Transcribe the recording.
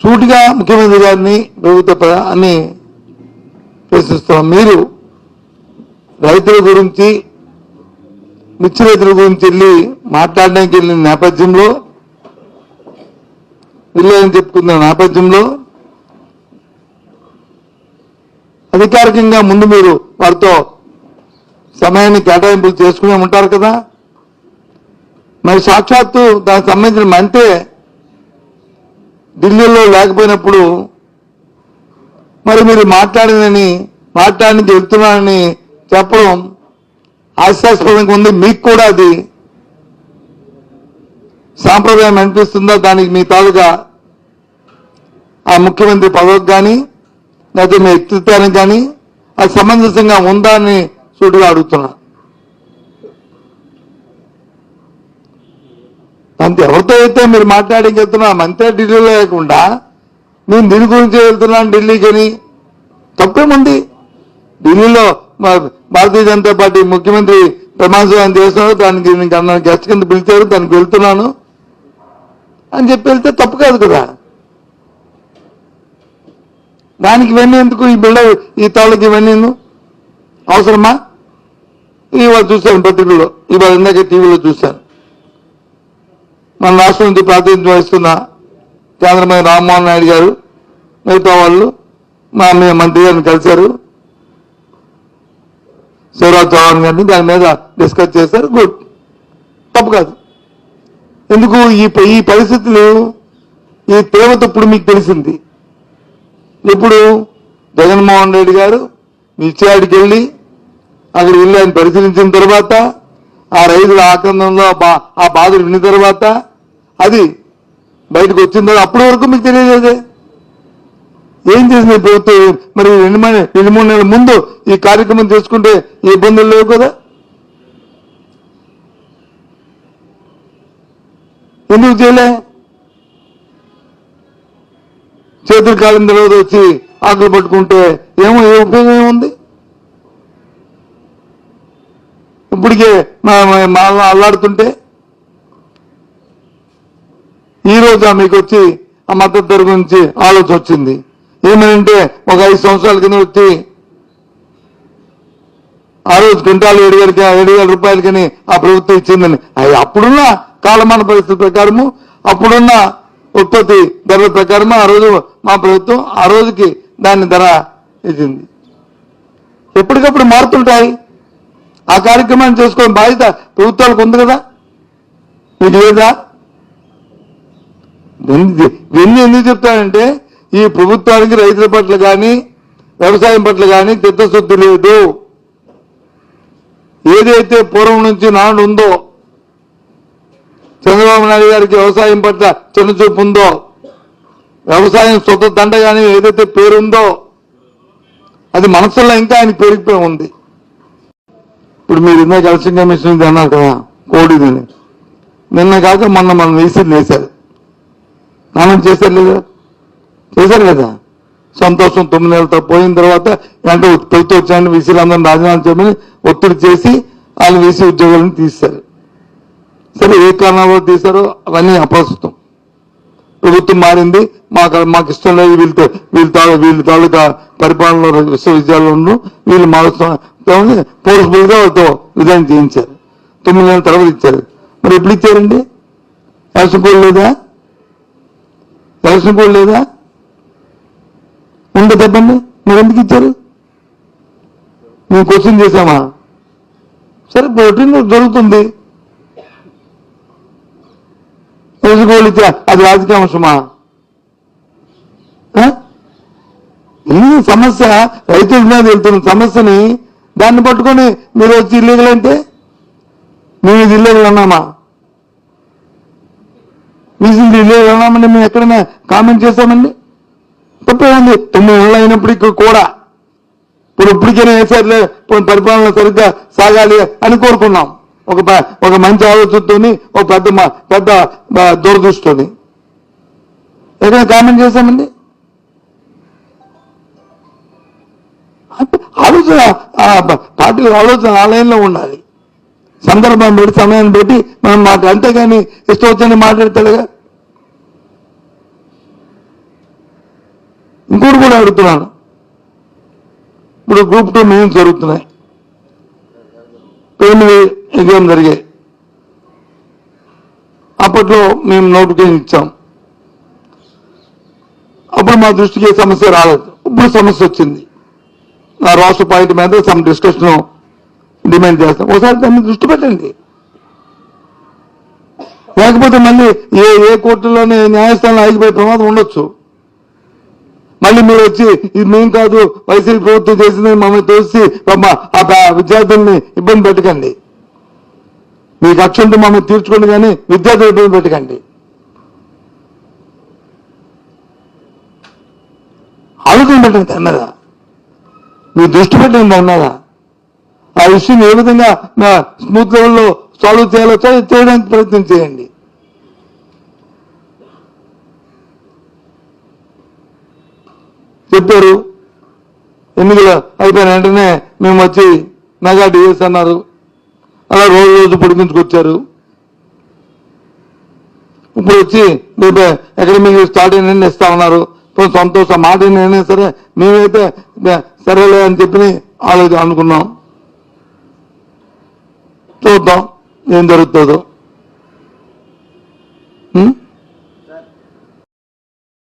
సూటిగా ముఖ్యమంత్రి గారిని ప్రభుత్వాన్ని ప్రశ్నిస్తున్నాం. మీరు రైతుల గురించి, మిర్చి రైతుల గురించి మాట్లాడడానికి వెళ్ళిన నేపథ్యంలో, వీళ్ళని చెప్పుకున్న నేపథ్యంలో అధికారికంగా ముందు మీరు వారితో సమయాన్ని కేటాయింపులు చేసుకునే ఉంటారు కదా. మరి సాక్షాత్తు దానికి సంబంధించిన మంత్రి ఢిల్లీలో లేకపోయినప్పుడు మరి మీరు మాట్లాడడానికి వెళ్తున్నానని చెప్పడం హాస్యాస్పదంగా ఉంది. మీకు కూడా అది సాంప్రదాయం అనిపిస్తుందా? దానికి మీ తాలూకా ఆ ముఖ్యమంత్రి పదవికి కానీ లేకపోతే మీ వ్యక్తిత్వానికి కానీ అది సమంజసంగా ఉందా అని సూటిగా అడుగుతున్నా. అంతే, ఎవరితో అయితే మీరు మాట్లాడికి వెళ్తున్నా మంత్రి ఢిల్లీలో లేకుండా నేను దీని గురించి వెళ్తున్నాను ఢిల్లీకి అని తప్పేముంది? ఢిల్లీలో భారతీయ జనతా పార్టీ ముఖ్యమంత్రి ప్రమాణ స్వీకారం చేస్తున్నారు, దానికి గెస్ట్ కింద పిలిచారు, దానికి వెళ్తున్నాను అని చెప్పి వెళ్తే తప్పు కాదు కదా. దానికి ఇవన్నీ ఎందుకు? ఈ ఈ తాళ్ళకి ఇవన్నీ అవసరమా? ఇవాళ చూశాను పత్రికల్లో, ఇవాళ ఇందాక టీవీలో చూశాను. మన రాష్ట్రం నుంచి ప్రాతినిధ్యం వహిస్తున్న కేంద్ర మంత్రి రామ్మోహన్ నాయుడు గారు మిగతా వాళ్ళు మా మంత్రి గారిని కలిశారు, శివరాజ్ చౌహాన్ గారిని, దాని మీద డిస్కస్ చేశారు. గుడ్, తప్పు కాదు. ఎందుకు ఈ పరిస్థితులు, ఈ తీవ్రత ఇప్పుడు మీకు తెలిసింది. ఇప్పుడు జగన్మోహన్ రెడ్డి గారు నిశ్చయాడికి వెళ్ళి అక్కడ వెళ్ళి ఆయన పరిశీలించిన తర్వాత ఆ రైతుల ఆక్రందంలో ఆ బాధలు విన్న తర్వాత అది బయటకు వచ్చిన తర్వాత అప్పటి వరకు మీకు తెలియలేదే. ఏం చేసింది ప్రభుత్వం? మరి 2-3 నెలల ముందు ఈ కార్యక్రమం చేసుకుంటే ఈ ఇబ్బందులు లేవు కదా. ఎందుకు చేయలే? చేతులు కాలం తర్వాత వచ్చి ఆకులు పట్టుకుంటే ఏ ఉపయోగం ఏముంది? ఇప్పటికే అల్లాడుతుంటే ఈ రోజు మీకు వచ్చి ఆ మద్దతు ధర గురించి ఆలోచన వచ్చింది. ఏమనంటే ఒక 5 సంవత్సరాల కింద వచ్చి ఆ రోజు క్వింటాలు 7,000 రూపాయలకని ఆ ప్రభుత్వం ఇచ్చిందని, అది అప్పుడున్న కాలమాన పరిస్థితి ప్రకారము, అప్పుడున్న ఉత్పత్తి ధరల ప్రకారము ఆ రోజు మా ప్రభుత్వం ఆ రోజుకి దాని ధర ఇచ్చింది. ఎప్పటికప్పుడు మారుతుంటాయి. ఆ కార్యక్రమాన్ని చేసుకోవడం బాధ్యత ప్రభుత్వాలకు ఉంది కదా, మీకు లేదా? ఇవన్నీ ఎందుకు చెప్తానంటే ఈ ప్రభుత్వానికి రైతుల పట్ల కానీ వ్యవసాయం పట్ల కానీ చిత్తశుద్ధి లేదు. ఏదైతే పూర్వం నుంచి నాడు ఉందో, చంద్రబాబు నాయుడు గారికి వ్యవసాయం పట్ల చిన్నచూపు ఉందో, వ్యవసాయం సొంత దండగానే ఏదైతే పేరుందో అది మనసులో ఇంకా ఆయన పెరిగిపోయి ఉంది. ఇప్పుడు మీరు ఇందాక ఎలక్షన్ కమిషన్ అన్నారు కదా, కోడిదని నిన్న కాక మొన్న మనం వేశారు, స్నానం చేశారు కదా, సంతోషం. 9 నెలలతో పోయిన తర్వాత అంటే ప్రభుత్వం వచ్చాయని వీసీలందరినీ రాజీనామా చేయమని ఒత్తిడి చేసి వాళ్ళు వీసీ ఉద్యోగాలను తీశారు. సరే, ఏ కారణాల్లో తీశారో అవన్నీ అప్రస్తుతం. ప్రభుత్వం మారింది, మాకు ఇష్టం లేదు, వీళ్ళ తాలూకా పరిపాలనలో విశ్వవిద్యాలయంలో వీళ్ళు మారుస్తామని ఫోర్స్ఫుల్ గా వాళ్ళతో రిజైన్ చేయించారు. 9 నెలల తర్వాత ఇచ్చారు. మరి ఎప్పుడు ఇచ్చారండి? ఎలక్షన్ కోడ్ లేదా? ఎలక్షన్ కోడ్ లేదా? ఉంటే చెప్పండి, మీరు ఎందుకు ఇచ్చారు? మేము క్వశ్చన్ చేశామా? సరే, రొటీన్ జరుగుతుంది. ఎలక్షన్ కోడ్ ఇచ్చా, అది రాజకీయ అంశమా? సమస్య రైతుల మీద వెళ్తున్న సమస్యని దాన్ని పట్టుకొని మీరు వచ్చి ఇల్లీగల్ అంటే మేము ఇది ఇల్లీగల్ అన్నామా? మీసింది ఇల్లీగల్ అన్నామండి మేము ఎక్కడైనా కామెంట్ చేశామండి? తప్పేముంది? 9 నెలలు అయినప్పటికీ కూడా ఇప్పటికైనా వేసారులే, పరిపాలన సరిగ్గా సాగాలి అని కోరుకున్నాం. ఒక మంచి ఆలోచనతోని, ఒక పెద్ద దూరదృష్టితోని ఎక్కడైనా కామెంట్ చేశామండి? ఆలోచన పార్టీల ఆలోచన ఆలయంలో ఉండాలి. సందర్భం పెట్టి సమయాన్ని పెట్టి మనం అంతేగాని ఇష్టం వచ్చని మాట్లాడతాడుగా. ఇంకోటి కూడా అడుగుతున్నాను. ఇప్పుడు గ్రూప్ 2 మెయిన్స్ జరుగుతున్నాయి, ప్రిలిమినరీ ఎగ్జామ్ జరిగాయి. అప్పట్లో మేము నోటిఫికేషన్ ఇచ్చాం. అప్పుడు మా దృష్టికి ఏ సమస్య రాలేదు. ఇప్పుడు సమస్య వచ్చింది. ఆ రాష్ట్ర పాయింట్ మీద సమ్ డిస్కషన్ డిమాండ్ చేస్తాం. ఒకసారి దాన్ని దృష్టి పెట్టండి. లేకపోతే మళ్ళీ ఏ కోర్టులోనే న్యాయస్థానంలో ఆగిపోయే ప్రమాదం ఉండొచ్చు. మళ్ళీ మీరు వచ్చి ఇది మేము కాదు వైసీపీ ప్రభుత్వం చేసిందని మమ్మల్ని తోసి ఆ విద్యార్థుల్ని ఇబ్బంది పెట్టకండి. మీ కక్ష ఉంటే మమ్మల్ని తీర్చుకోండి, కానీ విద్యార్థులు ఇబ్బంది పెట్టకండి. ఆలోచన పెట్టండి దాని మీద, మీ దృష్టి పెట్టండి దాని మీద. ఆ విషయం ఏ విధంగా స్మూత్ లెవెల్లో సాల్వ్ చేయాలో చేయడానికి ప్రయత్నం చేయండి. చెప్పారు ఎన్నికలు అయిపోయిన వెంటనే మేము వచ్చి మెగా డిఎస్ అన్నారు. అలా రోజు పొడిగించుకొచ్చారు. ఇప్పుడు వచ్చి రేపు అకాడమిక్ స్టార్ట్ అయిన ఇస్తామన్నారు. సంతోషం, మాట అయినా సరే మేమైతే సరేలే అని చెప్పి అనుకున్నాం. చూద్దాం ఏం జరుగుతుందో.